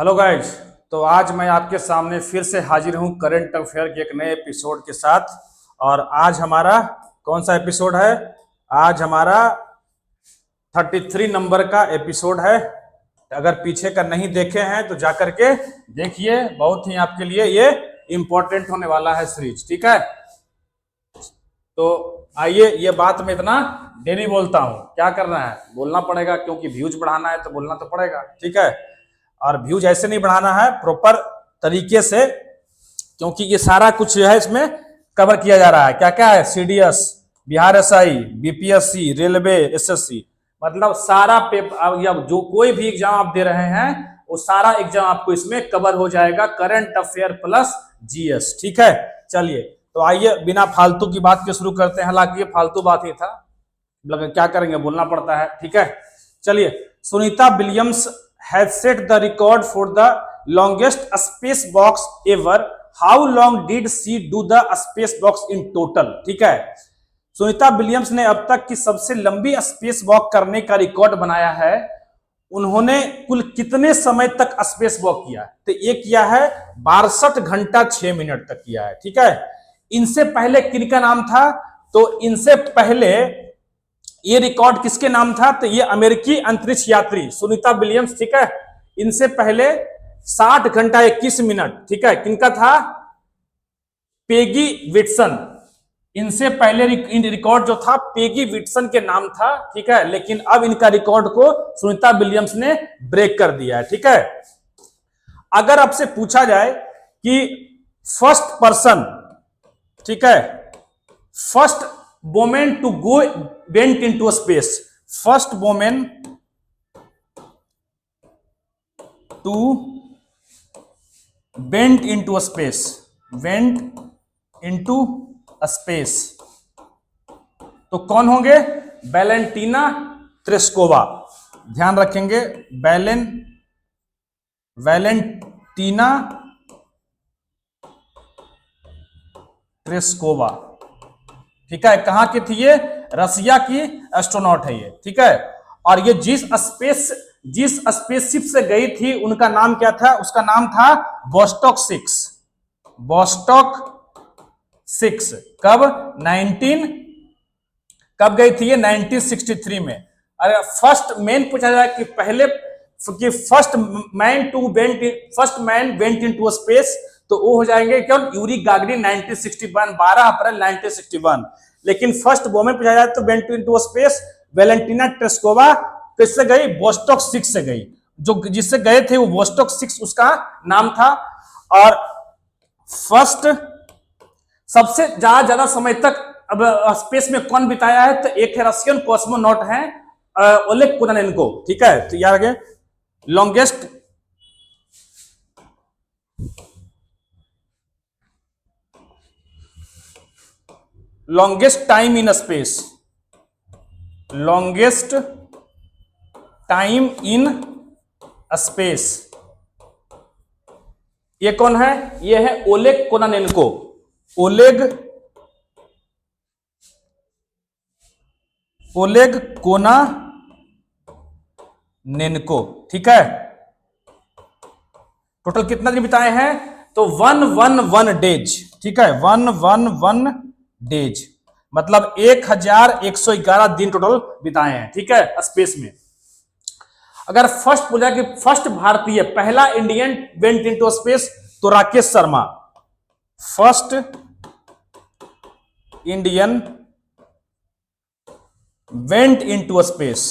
Hello guys. तो आज मैं आपके सामने फिर से हाजिर हूँ करंट अफेयर के एक नए एपिसोड के साथ। और आज हमारा कौन सा एपिसोड है? आज हमारा 33 नंबर का एपिसोड है। अगर पीछे का नहीं देखे हैं तो जाकर के देखिए, बहुत ही आपके लिए ये इंपॉर्टेंट होने वाला है सीरीज। ठीक है, तो आइए, ये बात मैं इतना डेली बोलता हूँ, क्या करना है, बोलना पड़ेगा, क्योंकि व्यूज बढ़ाना है तो बोलना तो पड़ेगा। ठीक है, और व्यूज ऐसे नहीं बढ़ाना है, प्रॉपर तरीके से, क्योंकि ये सारा कुछ जो है इसमें कवर किया जा रहा है। क्या क्या है? CDS, Bihar SI, BPSC, railway, SSC, मतलब सारा पेपर या जो कोई भी एग्जाम आप दे रहे हैं वो सारा एग्जाम आपको इसमें कवर हो जाएगा, करंट अफेयर प्लस जीएस। ठीक है, चलिए तो आइए बिना फालतू की बात के शुरू करते हैं। हालांकि ये फालतू बात ही था, क्या करेंगे, बोलना पड़ता है। ठीक है, चलिए। Sunita Williams has set the record for the longest spacewalk ever. How long did she do the spacewalk in total? ठीक है, सुनीता विलियम्स ने अब तक की सबसे लंबी स्पेस वॉक करने का रिकॉर्ड बनाया है। उन्होंने कुल कितने समय तक स्पेस वॉक किया? तो ये किया है 62 घंटा 6 मिनट तक किया है। ठीक है, इनसे पहले किनका नाम था? तो इनसे पहले ये रिकॉर्ड किसके नाम था? तो ये अमेरिकी अंतरिक्ष यात्री सुनीता विलियम्स। ठीक है, इनसे पहले 60 घंटा 21 मिनट। ठीक है, किनका था? Peggy Whitson. इनसे पहले रिकॉर्ड जो था पेगी विटसन के नाम था। ठीक है, लेकिन अब इनका रिकॉर्ड को सुनीता विलियम्स ने ब्रेक कर दिया है। ठीक है, अगर आपसे पूछा जाए कि फर्स्ट पर्सन, ठीक है, first women to go went into space, first women to went into space, went into space, तो कौन होंगे? Valentina Tereshkova. ध्यान रखेंगे, वैलेंटीना तेरेस्कोवा। ठीक है, कहां की थी ये? रसिया की एस्ट्रोनॉट है ये। ठीक है, और ये जिस स्पेसशिप से गई थी उनका नाम क्या था? उसका नाम था वोस्टॉक 6। वोस्टॉक 6 कब गई थी ये? 1963 में। अरे फर्स्ट मैन पूछा जाए कि पहले कि first man went into space, तो वो हो जाएंगे कौन? यूरी गागरिन 1961, 12 अप्रैल 1961। लेकिन फर्स्ट वोमेन पूछा जाए तो went into space Valentina Tereshkova. किससे गई? वोस्टॉक 6 से गई। जो जिससे गए थे वो वोस्टॉक 6 उसका नाम था। और फर्स्ट सबसे ज्यादा समय तक अब स्पेस में कौन बिताया है? तो एक है रशियन कॉस्मोनॉट है ओलेग कोनालेंको। ठीक है, तो यार आगे longest time in space, longest time in space, ये कौन है? ये है ओलेग कोनालेंको। ओलेग कोनालेंको। ठीक है, टोटल कितना दिन बिताए हैं? तो 111 डेज। ठीक है, 111 डेज, मतलब 1111 दिन टोटल बिताए हैं। ठीक है, स्पेस में। अगर फर्स्ट पूछा कि फर्स्ट भारतीय, पहला इंडियन वेंट इनटू स्पेस, तो Rakesh Sharma. First Indian went into space,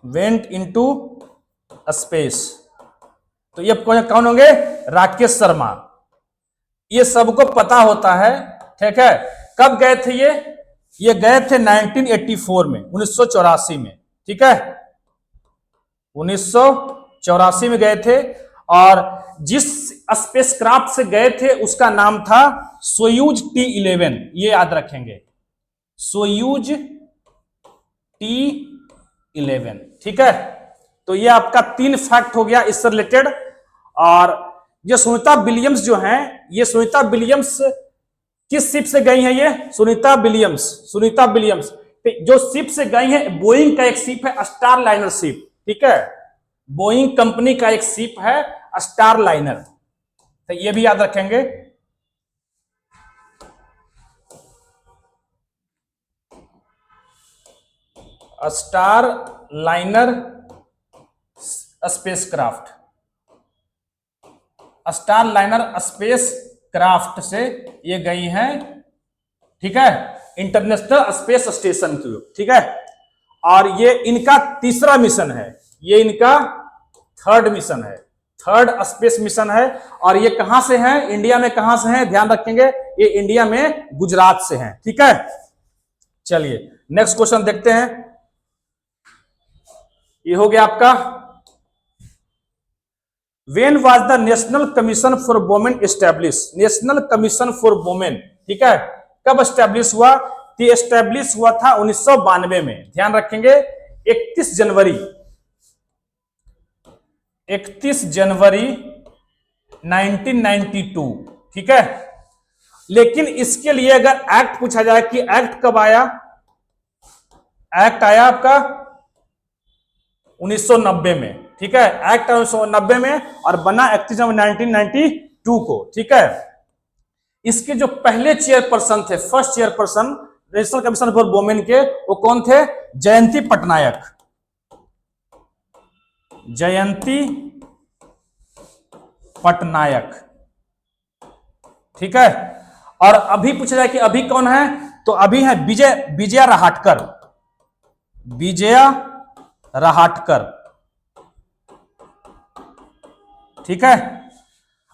went into space, तो ये कौन होंगे? राकेश शर्मा। ये सबको पता होता है। ठीक है, कब गए थे ये गए थे 1984 में, 1984 में। ठीक है, 1984 में गए थे। और जिस स्पेसक्राफ्ट से गए थे उसका नाम था सोयूज T11। ये याद रखेंगे, सोयूज T11। ठीक है, तो ये आपका 3 फैक्ट हो गया इससे रिलेटेड। और ये सुनीता विलियम्स जो हैं, ये सुनीता विलियम्स किस शिप से गई हैं? ये सुनीता विलियम्स जो शिप से गई हैं, बोइंग का एक शिप है, स्टार लाइनर शिप। ठीक है, बोइंग कंपनी का एक शिप है स्टार लाइनर, तो ये भी याद रखेंगे। Star liner spacecraft, star liner space craft से ये गई हैं, ठीक है, इंटरनेशनल स्पेस स्टेशन की, ठीक है। और ये इनका तीसरा मिशन है, ये इनका थर्ड मिशन है, थर्ड स्पेस मिशन है। और ये कहां से है, इंडिया में कहां से है, ध्यान रखेंगे, ये इंडिया में गुजरात से है, ठीक है। चलिए नेक्स्ट क्वेश्चन देखते हैं। ये हो गया आपका, When was the national commission for women establish, national commission for women, ठीक है, कब एस्टेब्लिश हुआ, तो एस्टेब्लिश हुआ था 1992 में, ध्यान रखेंगे 31 जनवरी 1992, ठीक है। लेकिन इसके लिए अगर एक्ट पूछा जाए कि एक्ट कब आया, एक्ट आया आपका 1990 में, ठीक है, एक्ट 1990 में और बना 31 जनवरी 1992 को, ठीक है। इसके जो पहले चेयरपर्सन थे, first chairperson national commission for women के, वो कौन थे, जयंती पटनायक, जयंती पटनायक, ठीक है। और अभी पूछा जाए कि अभी कौन है, तो अभी है विजया रहाटकर, विजया रहाटकर, ठीक है।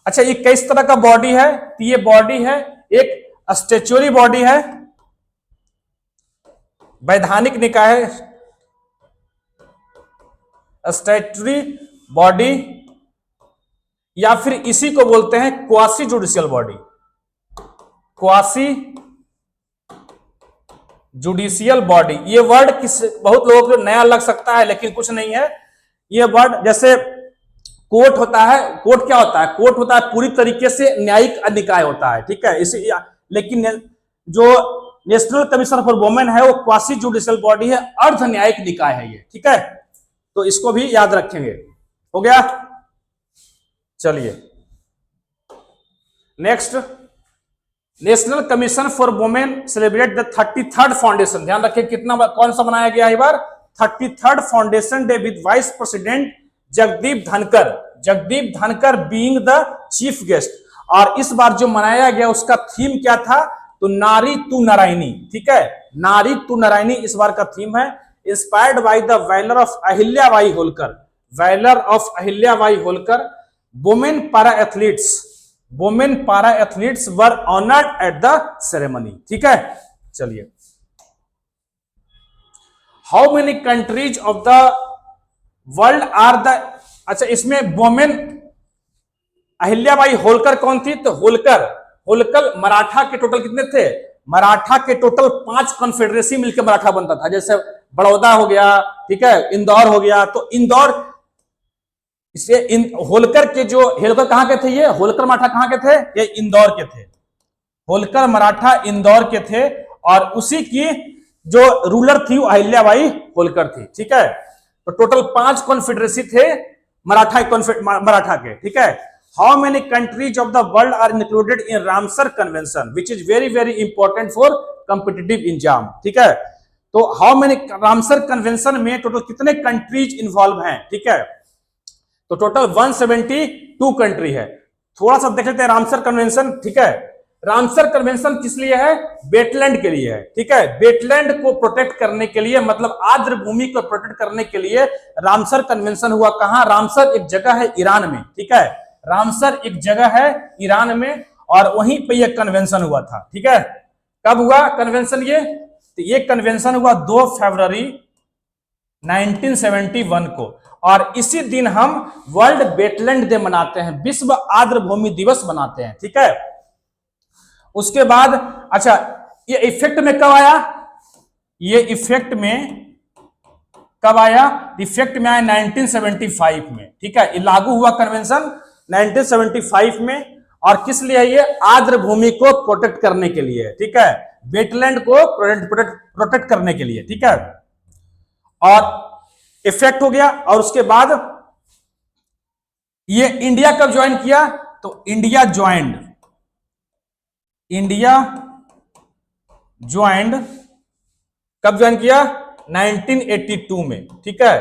अच्छा, ये किस तरह का बॉडी है, तो ये बॉडी है एक स्टैच्यूरी बॉडी है, वैधानिक निकाय है, स्टैट्यूटरी बॉडी, या फिर इसी को बोलते हैं quasi judicial body, quasi judicial body. ये वर्ड बहुत लोगों को नया लग सकता है, लेकिन कुछ नहीं है। ये वर्ड जैसे कोर्ट होता है, कोर्ट क्या होता है, कोर्ट होता है पूरी तरीके से न्यायिक निकाय होता है, ठीक है, इसी, लेकिन जो नेशनल कमीशन फॉर वुमेन है वो क्वासी जुडिशियल बॉडी है, अर्ध न्यायिक निकाय है ये, ठीक है। तो इसको भी याद रखेंगे, हो गया। चलिए next, national commission for women celebrate the 33rd foundation, ध्यान रखिए कितना, कौन सा बनाया गया है बार, 33rd foundation day with vice president Jagdeep धनकर, जगदीप धनकर बीइंग द चीफ गेस्ट। और इस बार जो मनाया गया उसका थीम क्या था, तो नारी तू नारायणी, ठीक है, नारी तू नारायणी इस बार का थीम है। Inspired by the valour of Ahilyabai Holkar, valour of Ahilyabai Holkar, women para athletes, women para athletes were honoured at the ceremony, ठीक है। चलिए, how many countries of the world are the, अच्छा इसमें वुमेन अहिल्याबाई होलकर कौन थी, तो होलकर, होलकर मराठा के टोटल कितने थे, मराठा के टोटल 5 कॉन्फेडरेसी मिलकर मराठा बनता था, जैसे बड़ौदा हो गया, ठीक है, इंदौर हो गया, तो इंदौर इसे होलकर के जो, होलकर कहां के थे, ये होलकर मराठा कहां के थे, ये इंदौर के थे, होलकर मराठा इंदौर के थे, और उसी की जो रूलर थी वो अहिल्याबाई होलकर थी, ठीक है। तो टोटल 5 कॉन्फेडरेसी थे मराठा के, ठीक है। How many countries of the world are included in Ramsar convention which is very very important for competitive exam, ठीक है। तो हाउ मेनी, रामसर कन्वेंशन में टोटल कितने कंट्रीज इन्वॉल्व हैं, ठीक है, तो टोटल 172 कंट्री है। थोड़ा सा देख लेते हैं रामसर कन्वेंशन, ठीक है। रामसर कन्वेंशन किस लिए है, वेटलैंड के लिए है, ठीक है, वेटलैंड को प्रोटेक्ट करने के लिए, मतलब आर्द्र भूमि को प्रोटेक्ट करने के लिए रामसर कन्वेंशन हुआ। कहां, रामसर एक जगह है ईरान में, ठीक है, रामसर एक जगह है ईरान में, और वहीं पे यह कन्वेंशन हुआ था, ठीक है। कब हुआ कन्वेंशन ये, तो ये कन्वेंशन हुआ 2 फरवरी 1971 को, और इसी दिन हम वर्ल्ड वेटलैंड डे मनाते हैं, विश्व आर्द्र भूमि दिवस मनाते हैं, ठीक है। उसके बाद अच्छा, ये इफेक्ट में कब आया, ये इफेक्ट में कब आया, इफेक्ट में आया 1975 में, ठीक है, ये लागू हुआ कन्वेंशन 1975 में। और किस लिए है ये, आर्द्र भूमि को प्रोटेक्ट करने के लिए, ठीक है, वेटलैंड को प्रोटेक्ट करने के लिए, ठीक है। और इफेक्ट हो गया, और उसके बाद ये इंडिया कब ज्वाइन किया? तो इंडिया ज्वाइंड कब ज्वाइन किया? 1982 में, ठीक है।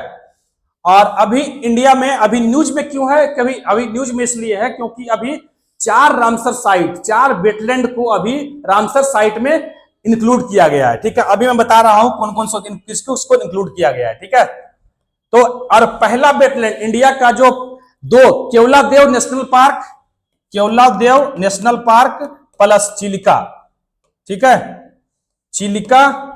और अभी इंडिया में अभी न्यूज में क्यों है? कभी अभी न्यूज में इसलिए है क्योंकि अभी 4 वेटलैंड को अभी रामसर साइट में इंक्लूड किया गया है, ठीक है। अभी मैं बता रहा हूं कौन कौन सा किसको उसको इंक्लूड किया गया है, ठीक है। तो और पहला वेटलैंड इंडिया का जो Keoladeo national park plus Chilika, ठीक है, चिलिका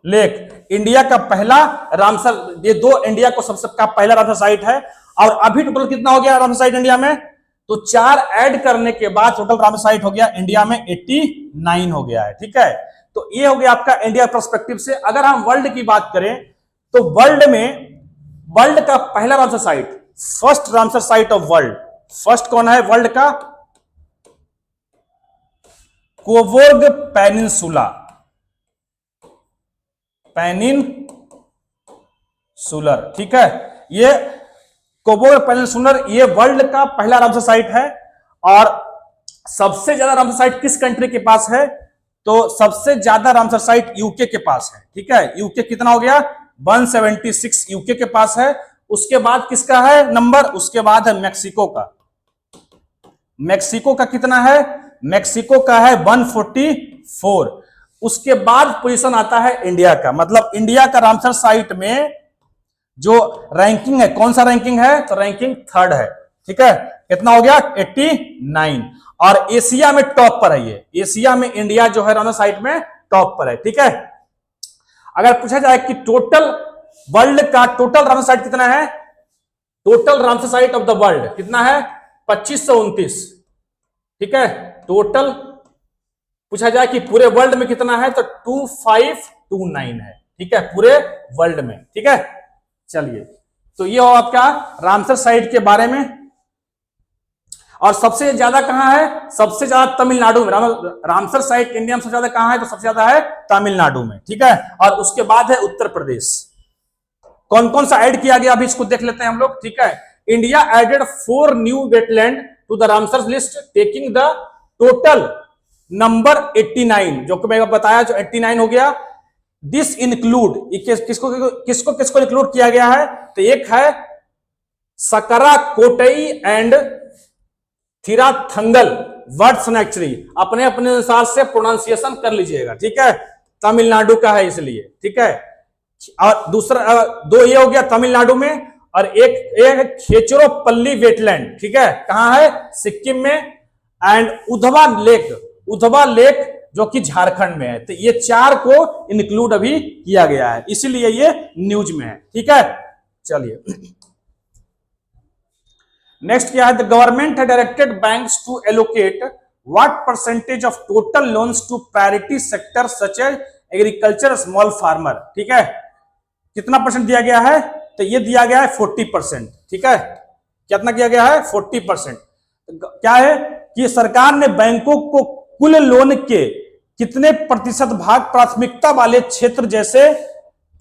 लेक इंडिया का पहला रामसर, ये दो इंडिया को सबसे का पहला रामसर साइट है। और अभी टोटल कितना हो गया रामसर साइट इंडिया में? तो 4 ऐड करने के बाद टोटल रामसर साइट हो गया इंडिया में 89 हो गया है, ठीक है। तो ये हो गया आपका इंडिया पर्सपेक्टिव से। अगर हम वर्ल्ड की बात करें तो वर्ल्ड का पहला Ramsar site, first Ramsar site of world, first कौन है वर्ल्ड का? कोबोर्ग पेनिनसुलर, ठीक है। ये कोबोर्ग पेनिनसुलर ये वर्ल्ड का पहला रामसर साइट है। और सबसे ज्यादा रामसर साइट किस कंट्री के पास है? तो सबसे ज्यादा रामसर साइट यूके के पास है, ठीक है। यूके कितना हो गया? 176 यूके के पास है। उसके बाद किसका है नंबर? उसके बाद है मैक्सिको का। मैक्सिको का कितना है? मैक्सिको का है 144। उसके बाद पोजीशन आता है इंडिया का। मतलब इंडिया का रामसर साइट में जो रैंकिंग है, कौन सा रैंकिंग है? तो रैंकिंग 3rd है, ठीक है। कितना हो गया? 89। और एशिया में टॉप पर है ये। एशिया में इंडिया जो है रामसर साइट में टॉप पर है, ठीक है। अगर पूछा जाए कि टोटल वर्ल्ड का टोटल रामसर साइट कितना है? Total Ramsar site of the world कितना है? 2529, ठीक है। टोटल पूछा जाए कि पूरे वर्ल्ड में कितना है तो 2529 है, ठीक है, पूरे वर्ल्ड में, ठीक है। चलिए, तो ये हो आपका रामसर साइट के बारे में। और सबसे ज्यादा कहां है? सबसे ज्यादा तमिलनाडु में। रामसर साइट इंडिया में सबसे ज्यादा कहां है? तो सबसे ज्यादा है तमिलनाडु में, ठीक है। और उसके बाद है उत्तर प्रदेश। कौन कौन सा ऐड किया गया अभी इसको देख लेते हैं हम लोग, ठीक है। India added 4 new wetland to the Ramsar list, taking the total number 89, जो कि मैंने बताया, जो 89 हो गया। दिस इंक्लूड किसको किसको किसको इंक्लूड किया गया है? तो एक है सकरा कोटई एंड थिराथंगल वर्ड्स एक्चुअली अपने अपने अनुसार से प्रोनाउंसिएशन कर लीजिएगा, ठीक है। तमिलनाडु का है इसलिए, ठीक है। और दूसरा 2 ये हो गया तमिलनाडु में। और एक खेचरोपल्ली वेटलैंड, ठीक है, कहां है? सिक्किम में। एंड उधवा लेक जो कि झारखंड में है। तो ये 4 को इंक्लूड अभी किया गया है, इसीलिए ये न्यूज में है, ठीक है। चलिए, नेक्स्ट क्या है? The government has directed banks to allocate what percentage of total loans to priority sector such as agriculture small farmer, ठीक है। कितना परसेंट दिया गया है? तो ये दिया गया है 40%, ठीक है। कितना किया गया है? 40%। क्या है कि सरकार ने बैंकों को कुल लोन के कितने प्रतिशत भाग प्राथमिकता वाले क्षेत्र जैसे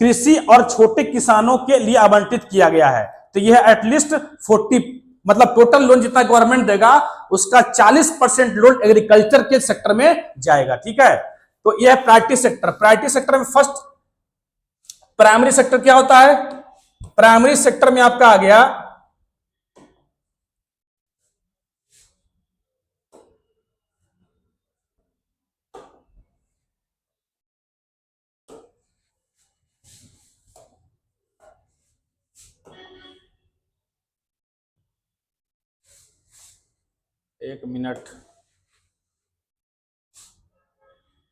कृषि और छोटे किसानों के लिए आवंटित किया गया है। तो यह एटलीस्ट 40, मतलब टोटल लोन जितना गवर्नमेंट देगा उसका 40% लोन एग्रीकल्चर के सेक्टर में जाएगा, ठीक है। तो यह प्रायोरिटी सेक्टर। प्रायोरिटी सेक्टर में फर्स्ट प्राइमरी सेक्टर क्या होता है? प्राइमरी सेक्टर में आपका आ गया एक मिनट,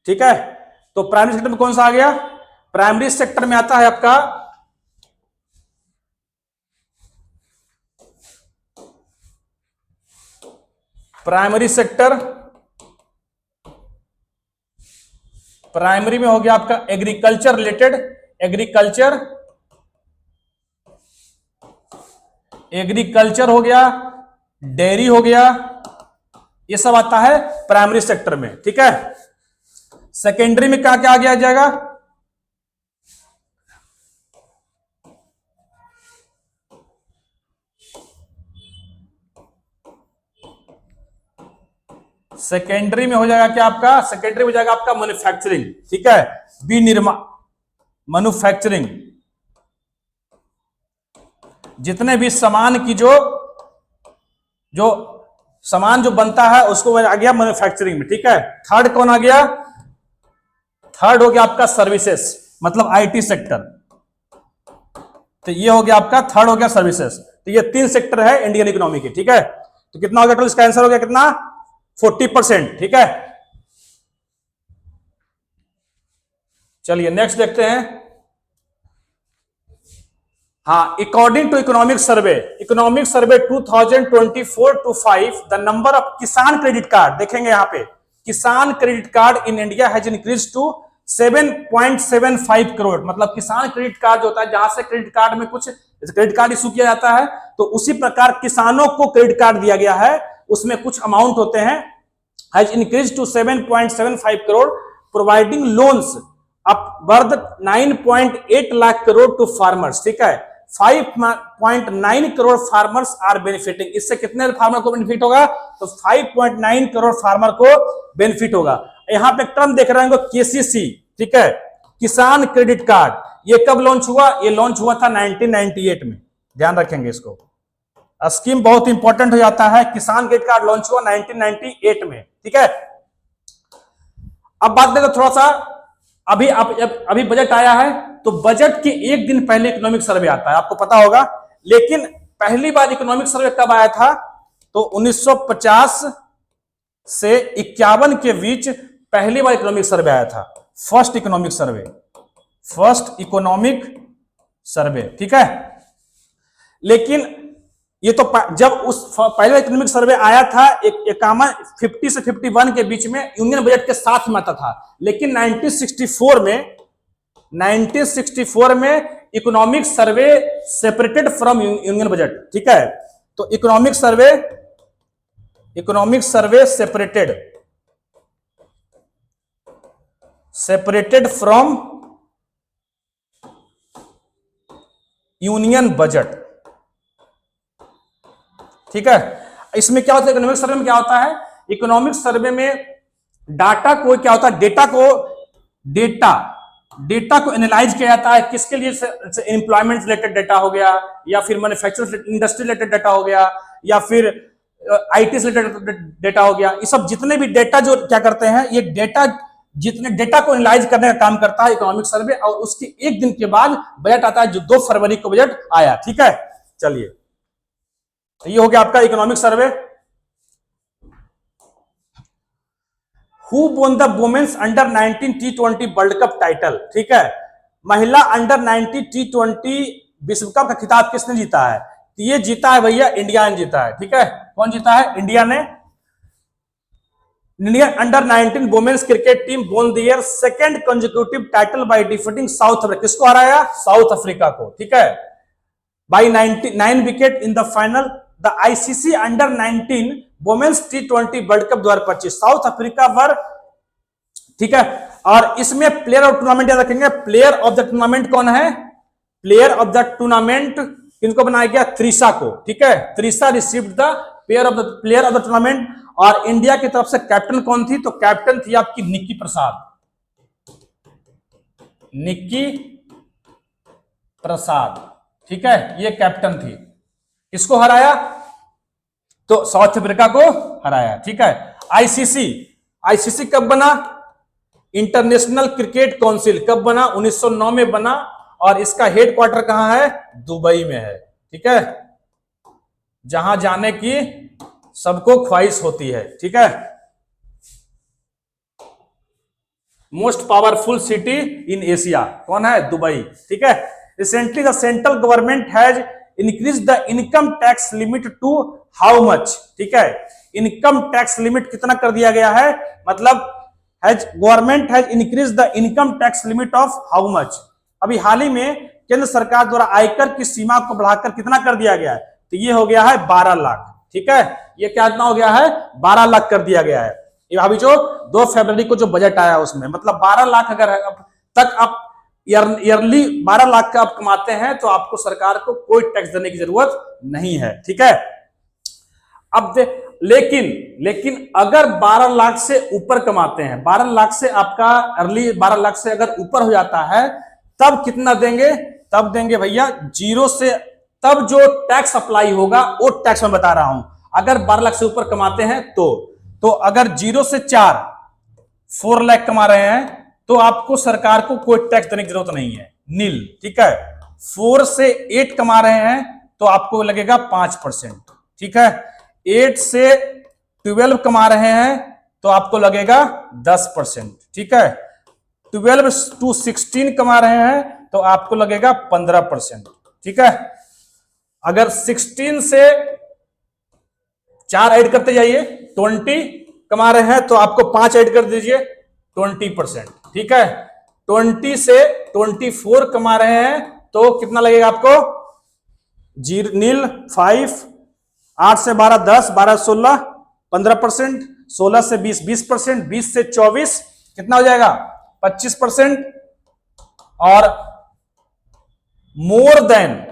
ठीक है। तो प्राइमरी सेक्टर में कौन सा आ गया? प्राइमरी सेक्टर में आता है आपका प्राइमरी सेक्टर। प्राइमरी में हो गया आपका एग्रीकल्चर रिलेटेड, एग्रीकल्चर हो गया, डेयरी हो गया, ये सब आता है प्राइमरी सेक्टर में, ठीक है। सेकेंडरी में क्या क्या आ गया जाएगा? सेकेंडरी में हो जाएगा क्या आपका, सेकेंडरी हो जाएगा आपका मैन्युफैक्चरिंग, ठीक है, विनिर्माण, मैन्युफैक्चरिंग, जितने भी सामान की जो सामान जो बनता है उसको आ गया मैन्युफैक्चरिंग में, ठीक है। थर्ड कौन आ गया, थर्ड हो गया आपका सर्विसेज, मतलब आईटी सेक्टर, तो ये हो गया आपका थर्ड हो गया सर्विसेज। तो ये 3 सेक्टर है इंडियन इकोनॉमी के, ठीक है। तो कितना हो गया टोटल, इसका आंसर हो गया कितना, 40%, ठीक है। चलिए नेक्स्ट देखते हैं। हाँ, according to economic survey 2024-25 the number of Kisan credit card, देखेंगे यहाँ पे Kisan credit card in India has increase to 7.75 crore, मतलब किसान क्रेडिट कार्ड जो होता है, जहां से क्रेडिट कार्ड में कुछ क्रेडिट कार्ड इशू किया जाता है, तो उसी प्रकार किसानों को क्रेडिट कार्ड दिया गया है, उसमें कुछ अमाउंट होते हैं, has increase to 7.75 crore, providing loans up worth 9.8 lakh crore to farmers, ठीक है। 5.9 करोड़ फार्मर्स आर बेनिफिटिंग, इससे कितने फार्मर को बेनिफिट होगा, तो 5.9 करोड़ फार्मर को बेनिफिट होगा। यहां पे टर्म देख रहे हैं केसीसी, ठीक है, किसान क्रेडिट कार्ड, ये कब लॉन्च हुआ, ये लॉन्च हुआ था 1998 में, ध्यान रखेंगे इसको, स्कीम बहुत इंपॉर्टेंट हो जाता है। किसान क्रेडिट कार्ड लॉन्च हुआ 1998 में, ठीक है। अब बात देखो थोड़ा सा, अभी बजट आया है, तो बजट के एक दिन पहले इकोनॉमिक सर्वे आता है, आपको पता होगा। लेकिन पहली बार इकोनॉमिक सर्वे कब आया था, तो 1950 से 51 के बीच पहली बार इकोनॉमिक सर्वे आया था, फर्स्ट इकोनॉमिक सर्वे, ठीक है। लेकिन ये तो जब उस पहले इकोनॉमिक सर्वे आया था 50 से 51 के बीच में, यूनियन बजट के साथ में आता था। लेकिन 1964 में economic survey separated from union budget, ठीक है। तो economic survey separated from union budget, ठीक है। इसमें क्या होता है, इकोनॉमिक सर्वे में क्या होता है, इकोनॉमिक सर्वे में डाटा को क्या होता है, डेटा को एनालाइज किया जाता है, किसके लिए, एम्प्लॉयमेंट रिलेटेड डेटा हो गया, या फिर मैन्युफैक्चरिंग इंडस्ट्री रिलेटेड डेटा हो गया, या फिर आईटी से रिलेटेड डेटा हो गया। ये सब जितने भी डेटा जो क्या करते हैं, ये डेटा जितने डेटा को एनालाइज करने का काम करता है इकोनॉमिक सर्वे, और उसके एक दिन के बाद बजट आता है, जो 2 फरवरी को बजट आया, ठीक है। चलिए, तो ये हो गया आपका economic survey. Who won the women's under 19 T20 world cup title, ठीक है। महिला अंडर 19 T20 विश्व कप का खिताब किसने जीता है, ये जीता है भैया इंडिया ने जीता है, ठीक है। कौन जीता है, इंडिया ने। Indian under 19 women's cricket team won their second consecutive title by defeating South Africa, किसको हराया, साउथ अफ्रीका को, ठीक है, by 9 wicket in the final. The ICC under 19 women's T20 world cup 2025 South Africa पर, ठीक है। और इसमें प्लेयर ऑफ टूर्नामेंट याद रखेंगे, प्लेयर ऑफ द टूर्नामेंट कौन है, प्लेयर ऑफ द टूर्नामेंट किनको बनाया गया, त्रिशा को, ठीक है। Trisha received the player of the tournament. और इंडिया की तरफ से कैप्टन कौन थी, तो कैप्टन थी आपकी निक्की प्रसाद, ठीक है, ये कैप्टन थी। किसको हराया, तो साउथ अफ्रीका को हराया, ठीक है। आईसीसी कब बना, इंटरनेशनल क्रिकेट काउंसिल कब बना, 1909 में बना, और इसका हेडक्वार्टर कहां है, दुबई में है, ठीक है, जहां जाने की सबको ख्वाहिश होती है, ठीक है। Most powerful city in Asia कौन है, दुबई, ठीक है। Recently the central government has increase the income tax limit to how much, ठीक है। इनकम टैक्स लिमिट कितना कर दिया गया है, मतलब government has increase the income tax limit of how much. अभी हाल ही में केंद्र सरकार द्वारा आयकर की सीमा को बढ़ाकर कितना कर दिया गया है, तो ये हो गया है 12 लाख, ठीक है। ये कितना हो गया है, 12 लाख कर दिया गया है। अभी जो 2 फरवरी को जो बजट आया उसमें, मतलब 12 लाख अगर तक आप ईयरली 12 लाख का आप कमाते हैं, तो आपको सरकार को कोई टैक्स देने की जरूरत नहीं है, ठीक है। लेकिन लेकिन अगर 12 लाख से ऊपर कमाते हैं, 12 लाख से आपका अर्ली 12 लाख से अगर ऊपर हो जाता है, तब कितना देंगे? तब देंगे भैया जीरो से, तब जो टैक्स अप्लाई होगा वो टैक्स मैं बता रहा हूं। अगर 12 लाख से ऊपर कमाते हैं तो अगर 0 से 4 लाख कमा रहे हैं तो आपको सरकार को कोई टैक्स देने की जरूरत नहीं है, नील। ठीक है। 4 से 8 कमा रहे हैं तो आपको लगेगा 5%। ठीक है। 8 से 12 कमा रहे हैं तो आपको लगेगा 10%। ठीक है। 12 to 16 कमा रहे हैं तो आपको लगेगा 15%। ठीक है। अगर 16 से 4 ऐड करते जाइए, 20 कमा रहे हैं तो आपको 5 ऐड कर दीजिए, 20%। ठीक है। 20 से 24 कमा रहे हैं तो कितना लगेगा आपको? नील 5, 8 से 12 10, 12 16 15%, 16 से 20 20%, 20 से 24 कितना हो जाएगा? 25%। और मोर देन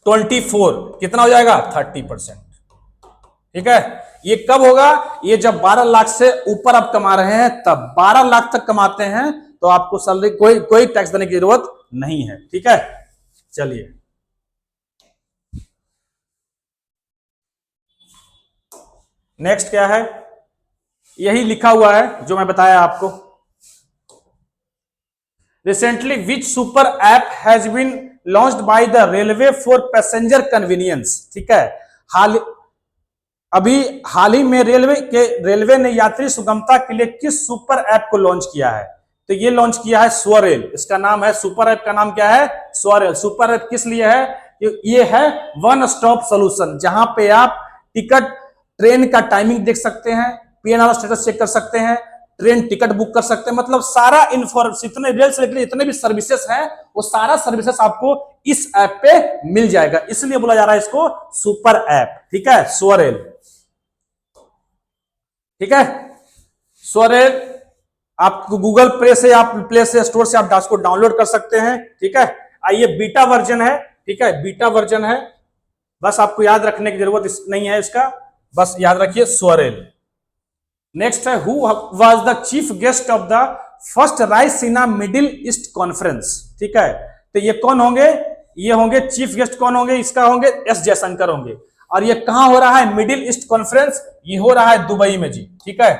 24 कितना हो जाएगा? 30%। ठीक है। ये कब होगा? ये जब 12 लाख से ऊपर आप कमा रहे हैं तब। 12 लाख तक कमाते हैं तो आपको सैलरी कोई टैक्स देने की जरूरत नहीं है। ठीक है। चलिए नेक्स्ट क्या है? यही लिखा हुआ है जो मैं बताया आपको। Recently which super app has been launched by the railway for passenger convenience. ठीक है। हाल ही में रेलवे ने यात्री सुगमता के लिए किस सुपर ऐप को लॉन्च किया है? तो ये लॉन्च किया है स्वरेल। इसका नाम है, सुपर ऐप का नाम क्या है? स्वरेल। सुपर ऐप किस लिए है? ये है वन स्टॉप सोल्यूशन, जहां पे आप टिकट, ट्रेन का टाइमिंग देख सकते हैं, पीएनआर स्टेटस चेक कर सकते हैं, ट्रेन टिकट बुक कर सकते हैं, मतलब सारा इन्फॉर्मेशन, इतने रेल से लेकर जितने भी सर्विसेज हैं वो सारा सर्विसेज आपको इस ऐप पे मिल जाएगा। इसलिए बोला जा रहा है इसको सुपर ऐप। ठीक है। स्वरेल। ठीक है। स्वरेल आप गूगल प्ले से, आप प्ले से स्टोर से आप इसको डाउनलोड कर सकते हैं। ठीक है। आइए बीटा वर्जन है। ठीक है। बीटा वर्जन है, बस आपको याद रखने की जरूरत नहीं है इसका, बस याद रखिए स्वरेल। नेक्स्ट है, who was the chief guest of the first Raisina middle east conference. ठीक है। तो ये कौन होंगे? ये होंगे चीफ गेस्ट। कौन होंगे? इसका होंगे एस जयशंकर होंगे। और ये कहां हो रहा है? Middle east conference. ये हो रहा है दुबई में जी। ठीक है।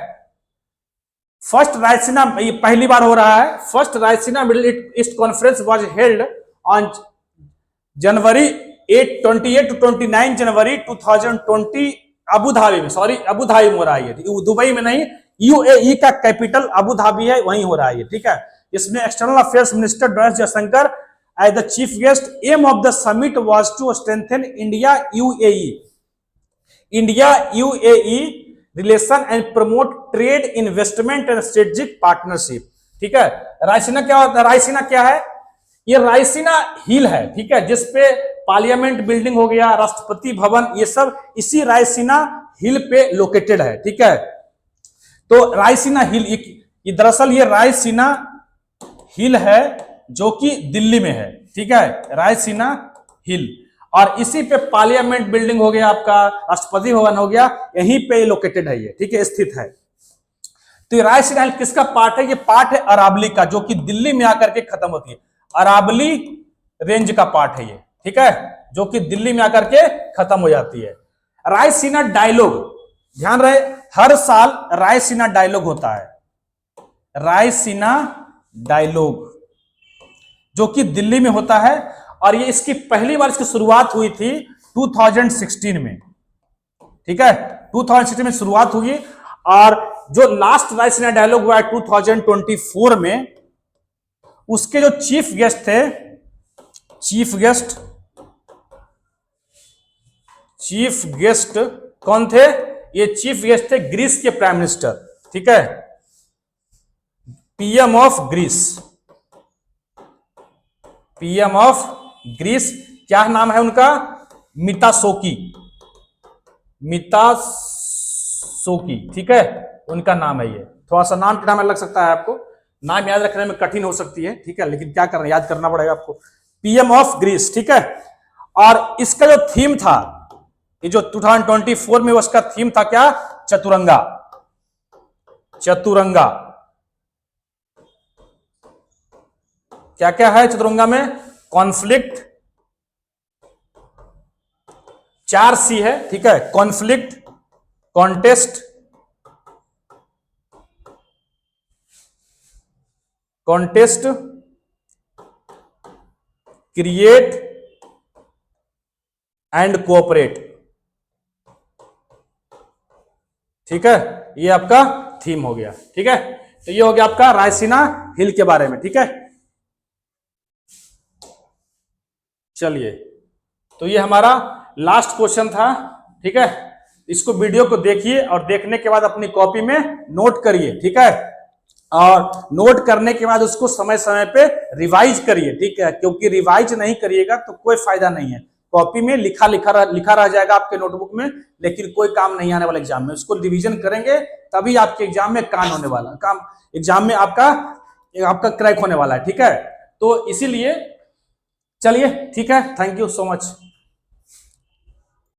फर्स्ट रायसीना, ये पहली बार हो रहा है। First Raisina middle east conference was held on January 28 to 29 January 2020 Abu Dhabi में। सॉरी, अबू धाबी में हो रहा है, दुबई में नहीं। यूएई का कैपिटल अबू धाबी है, वहीं हो रहा है। ठीक है। इसमें एक्सटर्नल अफेयर्स मिनिस्टर डॉ.एस. Jaishankar as the chief guest. Aim of the summit was to strengthen India UAE relation and promote trade, investment and strategic partnership. ठीक है। रायसीना क्या होता है? रायसीना क्या है? ये रायसीना हिल है। ठीक है। जिसपे पार्लियामेंट बिल्डिंग हो गया, राष्ट्रपति भवन, ये सब इसी रायसीना हिल पे लोकेटेड है। ठीक है। तो रायसीना हिल, दरअसल ये रायसीना हिल है जो कि दिल्ली में है। ठीक है। रायसीना हिल, और इसी पे पार्लियामेंट बिल्डिंग हो गया, आपका राष्ट्रपति भवन हो गया, यहीं पे लोकेटेड है ये। ठीक है, स्थित है। तो ये रायसीना हिल किसका पार्ट है? ये पार्ट है अरावली का, जो कि दिल्ली में आकर के खत्म होती है। अरावली रेंज का पार्ट है ये। ठीक है। जो कि दिल्ली में आकर के खत्म हो जाती है। रायसीना डायलॉग, ध्यान रहे, हर साल रायसीना डायलॉग होता है। रायसीना डायलॉग जो कि दिल्ली में होता है, और ये इसकी पहली बार इसकी शुरुआत हुई थी 2016 में। ठीक है। 2016 में शुरुआत हुई, और जो लास्ट रायसीना डायलॉग हुआ है 2024 में, उसके जो चीफ गेस्ट थे, चीफ गेस्ट कौन थे? ये चीफ गेस्ट थे ग्रीस के प्राइम मिनिस्टर। ठीक है। पीएम ऑफ ग्रीस, क्या नाम है उनका? मितासोकी। ठीक है, उनका नाम है ये। थोड़ा सा नाम नाम लग सकता है आपको, नाम याद रखने में कठिन हो सकती है। ठीक है, लेकिन क्या करना, याद करना पड़ेगा आपको। PM of Greece. ठीक है। और इसका जो थीम था, ये जो 2024 में उसका थीम था क्या? चतुरंगा। चतुरंगा क्या क्या है चतुरंगा में? कॉन्फ्लिक्ट, 4 सी है, ठीक है। Conflict, contest, contest, create and cooperate, ठीक है। ये आपका थीम हो गया, ठीक है। तो ये हो गया आपका रायसीना हिल के बारे में, ठीक है। चलिए, तो ये हमारा लास्ट क्वेश्चन था, ठीक है। इसको वीडियो को देखिए और देखने के बाद अपनी कॉपी में नोट करिए, ठीक है। और नोट करने के बाद उसको समय समय पे रिवाइज करिए, ठीक है। क्योंकि रिवाइज नहीं करिएगा तो कोई फायदा नहीं है। कॉपी में लिखा रह जाएगा आपके नोटबुक में, लेकिन कोई काम नहीं आने वाला एग्जाम में। उसको रिवीजन करेंगे तभी आपके एग्जाम में कान होने वाला, काम एग्जाम में आपका क्रैक होने वाला है, ठीक है। तो इसीलिए चलिए, ठीक है। Thank you so much.